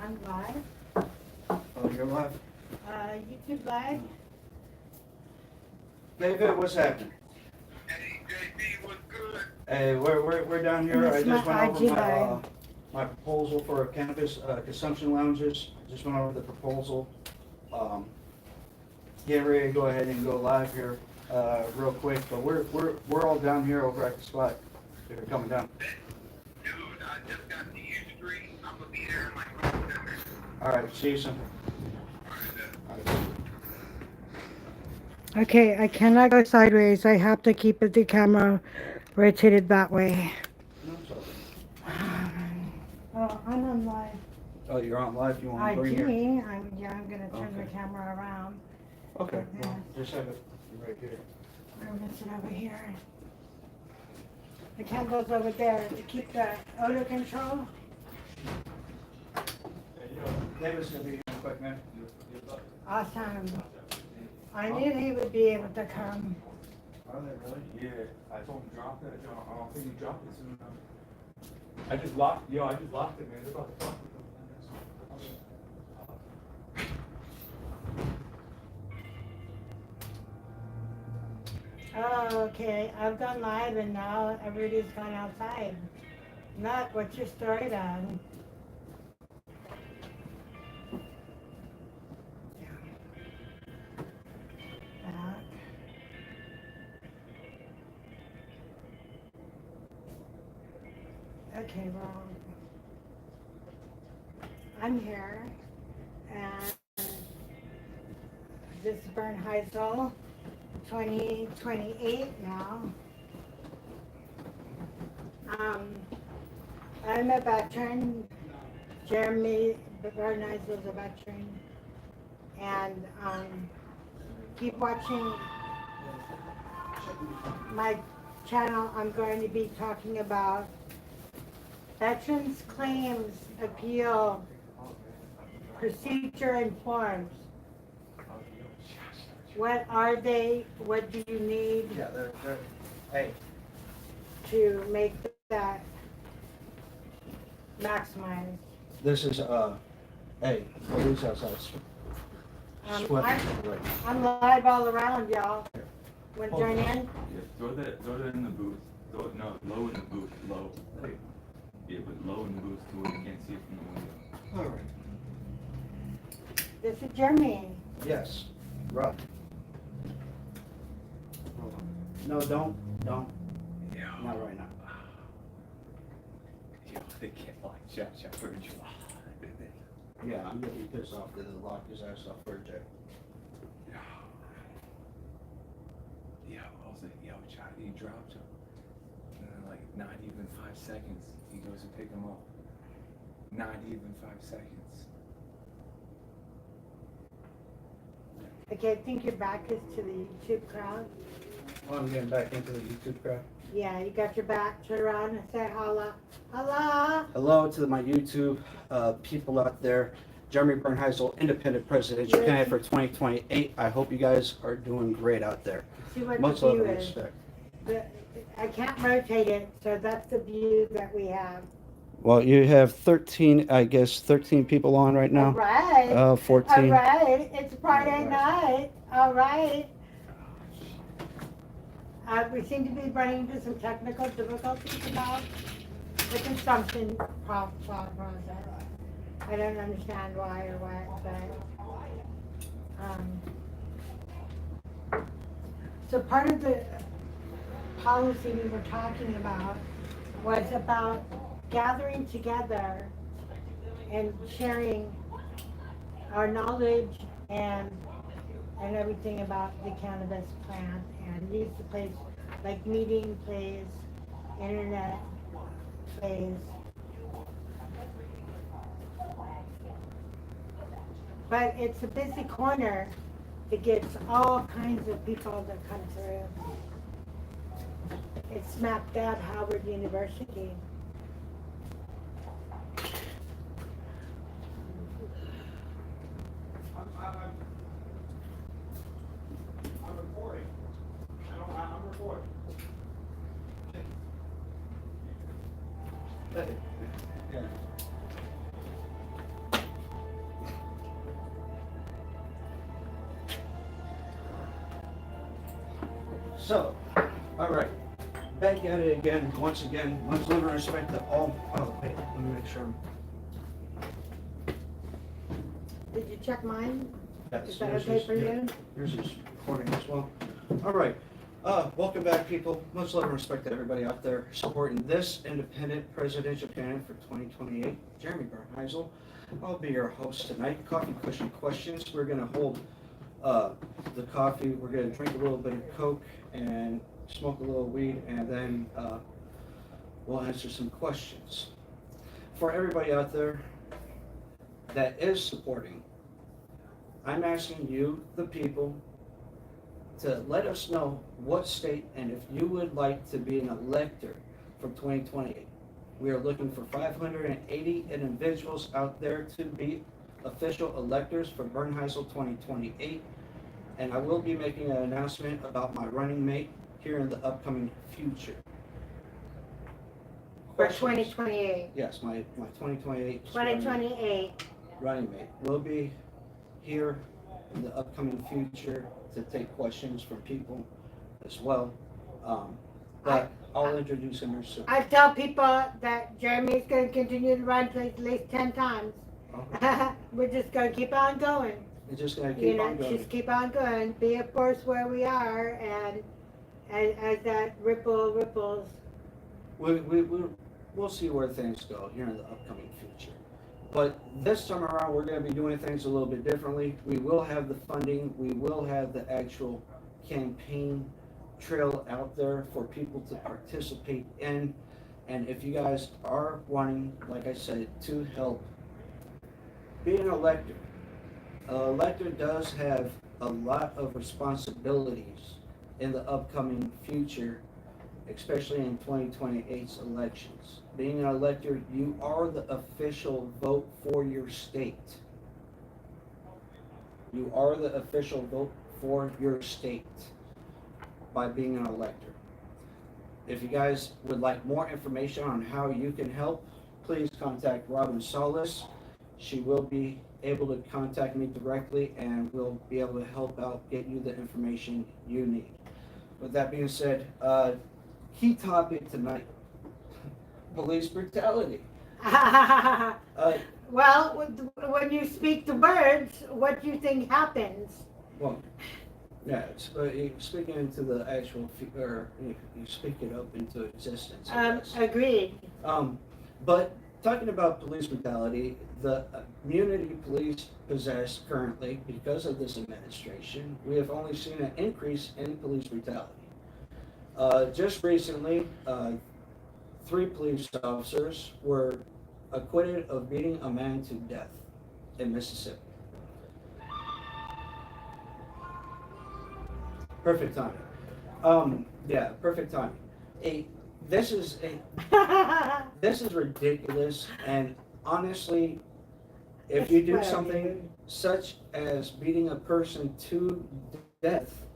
I'm live. Oh, you're live? YouTube live. David, what's happening? Hey, JP, what's good? Hey, we're down here. And I it's just my went over IG live. my proposal for cannabis consumption lounges. Just went over the proposal. Get ready to go ahead and go live here real quick, but we're all down here over at the spot. If you're coming down. Dude, I just got to U Street. I'm gonna be there in like 5 minutes. All right, see you soon. All right. Okay, I cannot go sideways. I have to keep the camera rotated that way. No, it's all right. Oh, I'm on live. Oh, you're on live. You want to bring IG. your? I'm gonna turn the Okay. camera around. Okay. Well, just have it right here. I'm gonna sit over here. The candle's over there to keep the odor control. David's gonna be here in a quick minute. Awesome. I knew he would be able to come. Are they really? Yeah, I told him drop it. I don't think he dropped it soon enough. I just locked it, man. They're about to fuck with Oh, okay. I've gone live and now everybody's gone outside. Not what your story done. Okay, well, I'm here, and this is Bernheisel, 2028 now. I'm a veteran. Jeremy Bernheisel is a veteran, and keep watching my channel. I'm going to be talking about Veterans Claims Appeal Procedure and Forms. What are they? What do you need Yeah, they're, hey, to make that maximized? this is, hey, police outside. Sweat. I'm live all around, y'all. Want to join in? Yeah, throw that in the booth. Low in the booth, low. Yeah, but low in the booth to where you can't see it from the window. All right. This is Jeremy. Yes, right. No, don't, Yeah. not right now. Yo, they can't like shut for you. Yeah, I'm gonna be pissed off that they locked his ass up for a jail. Yeah, I was like, yo, he dropped him. And then like not even 5 seconds, he goes to pick him up. Not even 5 seconds. Okay, I think your back is to the YouTube crowd. Well, I'm getting back into the YouTube crowd. Yeah, you got your back. Turn around and say holla. Holla! Hello to my YouTube people out there. Jeremy Bernheisel, independent presidential Yes. candidate for 2028. I hope you guys are doing great out there. See what Much the love view and is. respect. I can't rotate it, so that's the view that we have. Well, you have 13, I guess, 13 people on right All now. right. 14. All right. It's Friday All night. All right. We seem to be running into some technical difficulties about the consumption thought process. I don't understand why or what, but so part of the policy we were talking about was about gathering together and sharing our knowledge and everything about the cannabis plant and use the place like meeting place, internet place. But it's a busy corner that gets all kinds of people that come through. It's smack dab Howard University. I'm recording. I'm recording. Yeah. So, all right, back at it again, once again, much love and respect to all, oh, wait, let me make sure. Did you check mine? Yes, Is that yours okay for you? Yours is recording as well. All right, welcome back, people. Much love and respect to everybody out there supporting this independent presidential candidate for 2028, Jeremy Bernheisel. I'll be your host tonight. Coffee Cushion Questions. We're gonna hold the coffee. We're gonna drink a little bit of Coke and smoke a little weed, and then we'll answer some questions. For everybody out there that is supporting, I'm asking you, the people, to let us know what state and if you would like to be an elector for 2028. We are looking for 580 individuals out there to be official electors for Bernheisel 2028. And I will be making an announcement about my running mate here in the upcoming future. For Questions? 2028. Yes, my 2028 2028. running mate will be here in the upcoming future to take questions from people as well. But I'll introduce him here soon. I tell people that Jeremy's gonna continue to run till at least 10 times. Okay. We're just gonna keep on going. We're just gonna You keep know, on going. just keep on going. Be a force where we are, and as that ripples. We'll see where things go here in the upcoming future. But this time around, we're going to be doing things a little bit differently. We will have the funding. We will have the actual campaign trail out there for people to participate in. And if you guys are wanting, like I said, to help be an elector, an elector does have a lot of responsibilities in the upcoming future, especially in 2028's elections. Being an elector, you are the official vote for your state. You are the official vote for your state by being an elector. If you guys would like more information on how you can help, please contact Robin Salas. She will be able to contact me directly and we'll be able to help out, get you the information you need. With that being said, key topic tonight, police brutality. Well, when you speak to birds, what do you think happens? Well, yeah, it's, you speak it into the actual, or you speak it up into existence. I guess. Agreed. But talking about police brutality, the immunity police possess currently, because of this administration, we have only seen an increase in police brutality. Just recently, 3 police officers were acquitted of beating a man to death in Mississippi. Perfect timing. Yeah, perfect timing. This is ridiculous, and honestly, if you do something such as beating a person to death,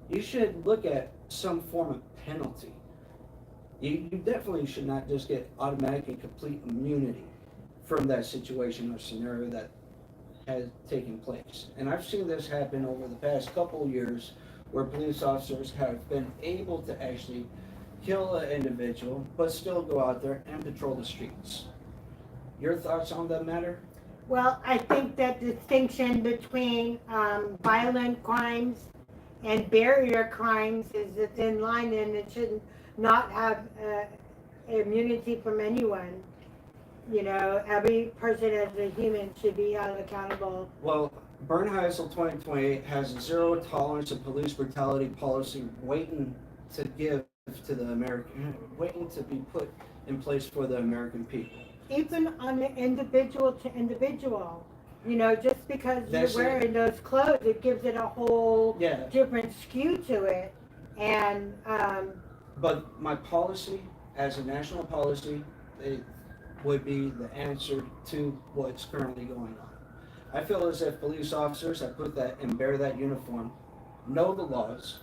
you should look at some form of penalty. You definitely should not just get automatic and complete immunity from that situation or scenario that has taken place. And I've seen this happen over the past couple of years where police officers have been able to actually kill an individual but still go out there and patrol the streets. Your thoughts on that matter? Well, I think that distinction between violent crimes and barrier crimes is a thin line, and it should not have immunity from anyone. You know, every person as a human should be held accountable. Well, Bernheisel 2028 has a zero tolerance of police brutality policy waiting to give to the American, waiting to be put in place for the American people. Even on an individual to individual. You know, just because That's you're wearing those clothes, it gives it a whole Yeah. different skew to it. And But my policy, as a national policy, it would be the answer to what's currently going on. I feel as if police officers that put that and bear that uniform know the laws,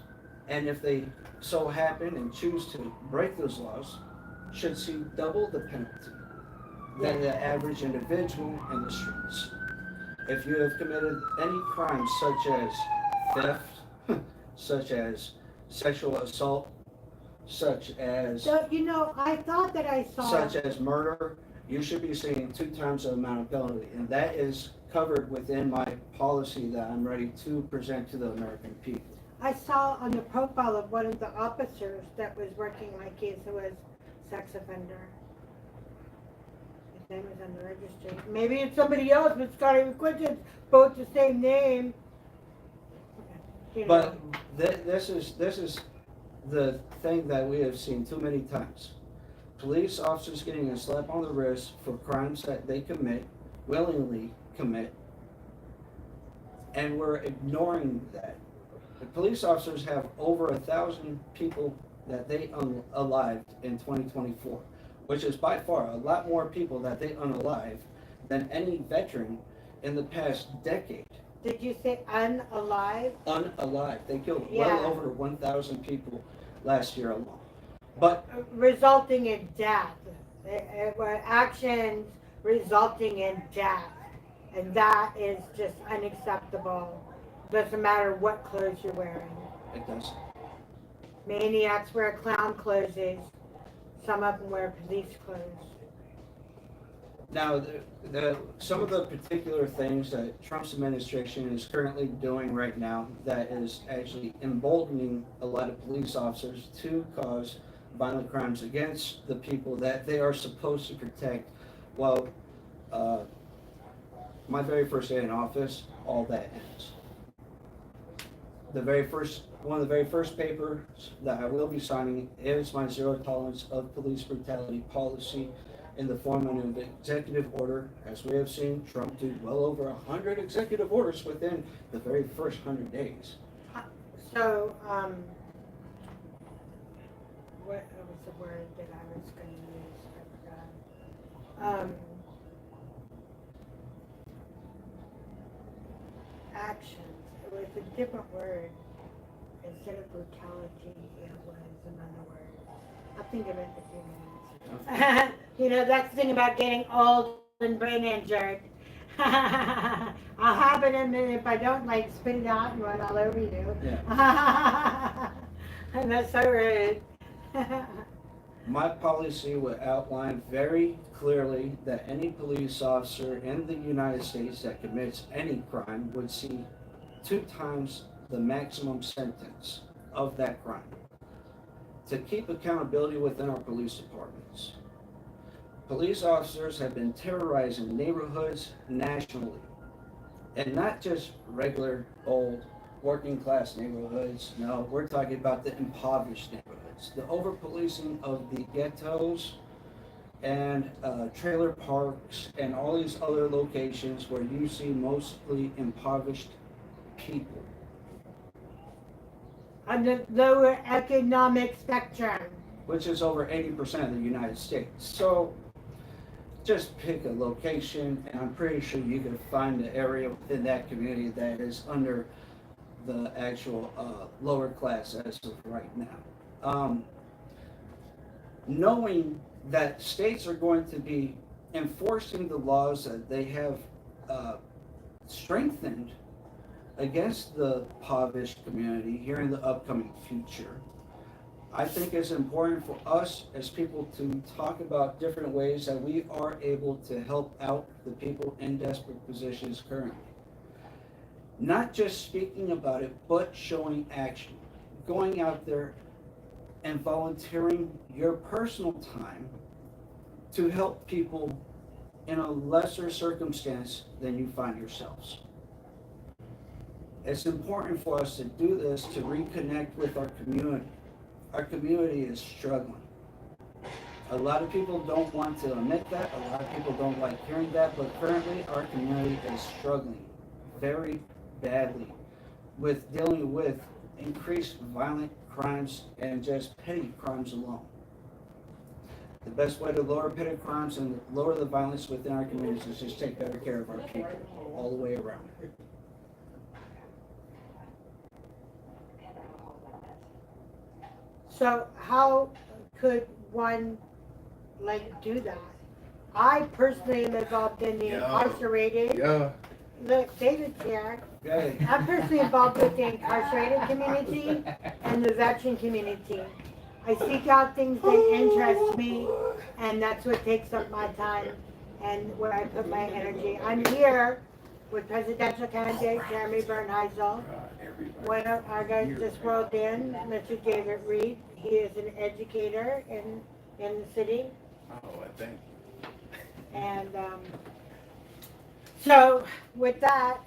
and if they so happen and choose to break those laws, should see double the penalty than the average individual in the streets. If you have committed any crimes such as theft, such as sexual assault, such as So, I thought that I saw, murder, you should be seeing 2 times the amount of penalty, and that is covered within my policy that I'm ready to present to the American people. I saw on the profile of one of the officers that was working my case, it was sex offender. His name was on the registry. Maybe it's somebody else, but Scotty McQuitten's both the same name. But this is the thing that we have seen too many times. Police officers getting a slap on the wrist for crimes that they willingly commit, and we're ignoring that. The police officers have over 1,000 people that they unalived in 2024, which is by far a lot more people that they unalived than any veteran in the past decade. Did you say unalive? Unalived. They killed Yeah. well over 1,000 people last year alone. But Resulting in death. It were actions resulting in death. And that is just unacceptable. Doesn't matter what clothes you're wearing. it does. Maniacs wear clown clothes. Some of them wear police clothes. Now, some of the particular things that Trump's administration is currently doing right now that is actually emboldening a lot of police officers to cause violent crimes against the people that they are supposed to protect. Well, my very first day in office, all that ends. One of the very first papers that I will be signing is my zero tolerance of police brutality policy in the form of an executive order. As we have seen, Trump do well over 100 executive orders within the very first 100 days. So, what was the word that I was going to use? I forgot. Actions. It was a different word. Instead of brutality, it was another word. I'll think of it in a few minutes. That's the thing about getting old and brain injured. I'll have it, and then if I don't, spit it out and run all over you. Yeah. And that's so rude. My policy would outline very clearly that any police officer in the United States that commits any crime would see 2 times the maximum sentence of that crime. To keep accountability within our police departments. Police officers have been terrorizing neighborhoods nationally, and not just regular old working class neighborhoods. No, we're talking about the impoverished neighborhoods, the over-policing of the ghettos and trailer parks and all these other locations where you see mostly impoverished people. On the lower economic spectrum. Which is over 80% of the United States. So just pick a location, and I'm pretty sure you can find an area within that community that is under the actual lower class as of right now. Knowing that states are going to be enforcing the laws that they have strengthened against the impoverished community here in the upcoming future, I think it's important for us as people to talk about different ways that we are able to help out the people in desperate positions currently. Not just speaking about it, but showing action. Going out there and volunteering your personal time to help people in a lesser circumstance than you find yourselves. It's important for us to do this to reconnect with our community. Our community is struggling. A lot of people don't want to admit that. A lot of people don't like hearing that, but currently our community is struggling very badly with dealing with increased violent crimes and just petty crimes alone. The best way to lower petty crimes and lower the violence within our communities is just take better care of our people all the way around. So how could one do that? I personally am involved in the incarcerated. Yeah. look, David's here. Okay. I'm personally involved with the incarcerated community and the veteran community. I seek out things that interest me, and that's what takes up my time and where I put my energy. I'm here with presidential candidate Jeremy Bernheisel. One of our guys just rolled in, Mr. David Reed. He is an educator in the city. Oh, thank you. And so with that,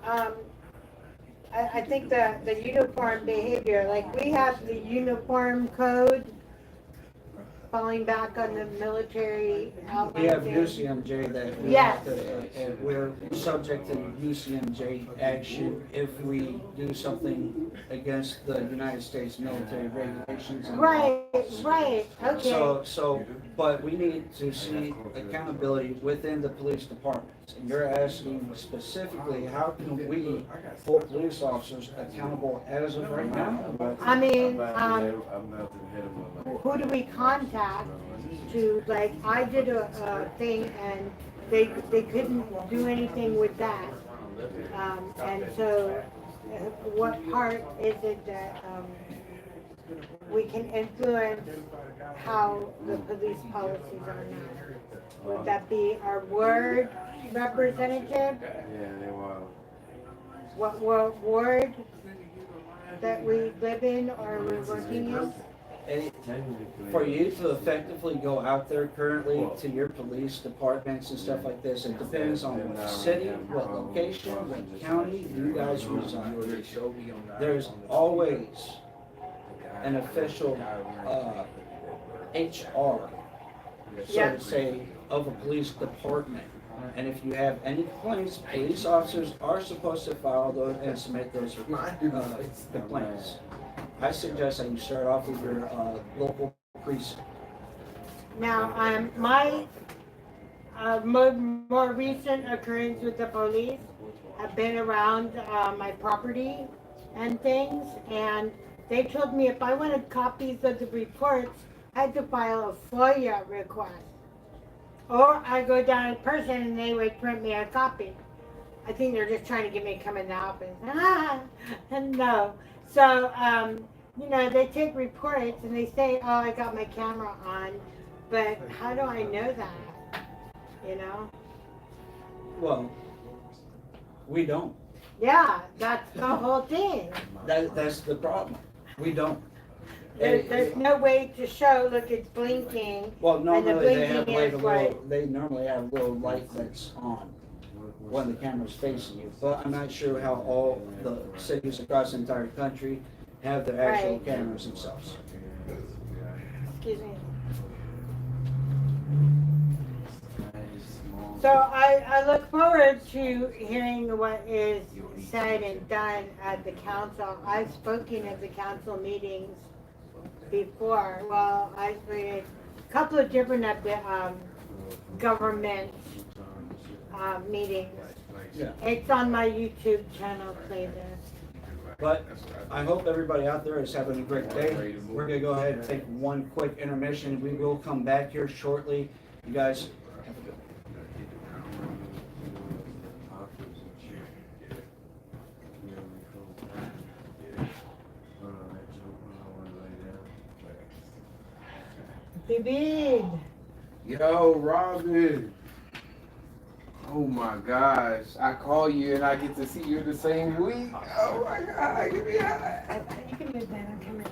I think the uniform behavior, like we have the uniform code falling back on the military outline. We have thing. UCMJ that we Yes. have to, and we're subject to UCMJ action if we do something against the United States military regulations. and Right, laws. right, okay. So, but we need to see accountability within the police departments. And you're asking specifically, how can we hold police officers accountable as of right now? I mean, who do we contact to, like, I did a thing and they couldn't do anything with that. And so, what part is it that, we can influence how the police policies are now? Would that be our ward representative? Yeah, they were. What ward that we live in or we're working in? And for you to effectively go out there currently to your police departments and stuff like this, it depends on what city, what location, what county you guys reside. There's always an official HR, so to say, of a police department. And if you have any complaints, police officers are supposed to file those and submit those complaints. I suggest that you start off with your local precinct. Now, my more recent occurrence with the police have been around my property and things, and they told me if I wanted copies of the reports, I had to file a FOIA request. Or I go down in person and they would print me a copy. I think they're just trying to get me to come in the office. No. So, you know, they take reports and they say, oh, I got my camera on, but how do I know that? You know? Well, we don't. Yeah, that's the whole thing. That's the problem. We don't. There's no way to show, look, it's blinking. Well, normally they have blinking like is they normally have a little light that's on when the camera's facing you. But I'm not sure how all the cities across the entire country have their actual Right. cameras themselves. Excuse me. So I look forward to hearing what is said and done at the council. I've spoken at the council meetings before. Well, I've been a couple of different of the government meetings. Yeah. It's on my YouTube channel playlist. But I hope everybody out there is having a great day. We're gonna go ahead and take one quick intermission. We will come back here shortly. You guys have a good one. David. Yo, Robin. Oh my gosh. I call you and I get to see you the same week. Oh my God. Give me a high. You can move that. I'm coming.